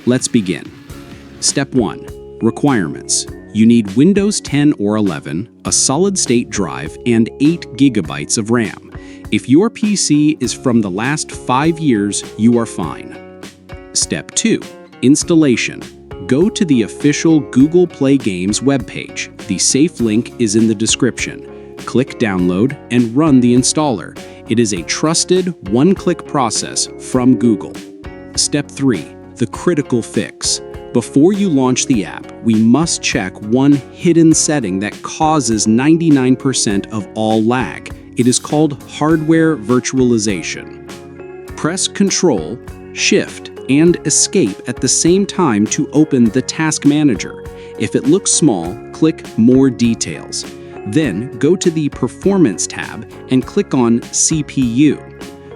Let's begin. Step 1. Requirements. You need Windows 10 or 11, a solid-state drive, and 8 GB of RAM. If your PC is from the last 5 years, you are fine. Step 2. Installation. Go to the official Google Play Games webpage. The safe link is in the description. Click Download and run the installer. It is a trusted, one-click process from Google. Step 3. The critical fix. Before you launch the app, we must check one hidden setting that causes 99% of all lag. It is called hardware virtualization. Press Ctrl, Shift, and Escape at the same time to open the Task Manager. If it looks small, click More Details. Then go to the Performance tab and click on CPU.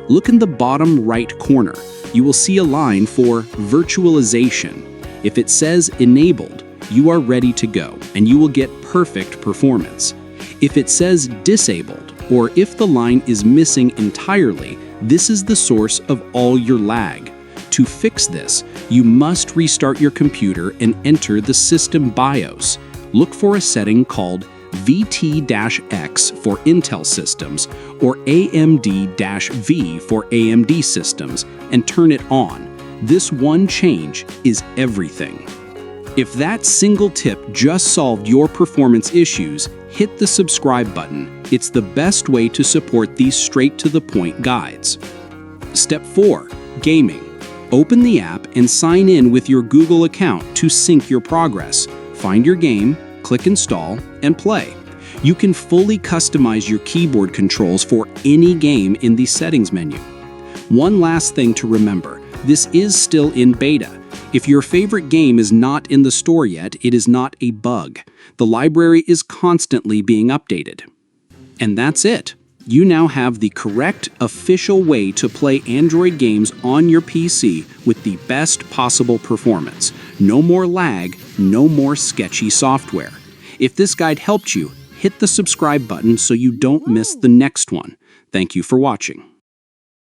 Look in the bottom right corner. You will see a line for Virtualization. If it says Enabled, you are ready to go, and you will get perfect performance. If it says Disabled, or if the line is missing entirely, this is the source of all your lag. To fix this, you must restart your computer and enter the system BIOS. Look for a setting called VT-X for Intel systems or AMD-V for AMD systems and turn it on. This one change is everything. If that single tip just solved your performance issues, hit the subscribe button. It's the best way to support these straight-to-the-point guides. Step 4. Gaming. Open the app and sign in with your Google account to sync your progress. Find your game, click Install, and play. You can fully customize your keyboard controls for any game in the Settings menu. One last thing to remember. This is still in beta. If your favorite game is not in the store yet, it is not a bug. The library is constantly being updated. And that's it. You now have the correct, official way to play Android games on your PC with the best possible performance. No more lag, no more sketchy software. If this guide helped you, hit the subscribe button so you don't miss the next one. Thank you for watching.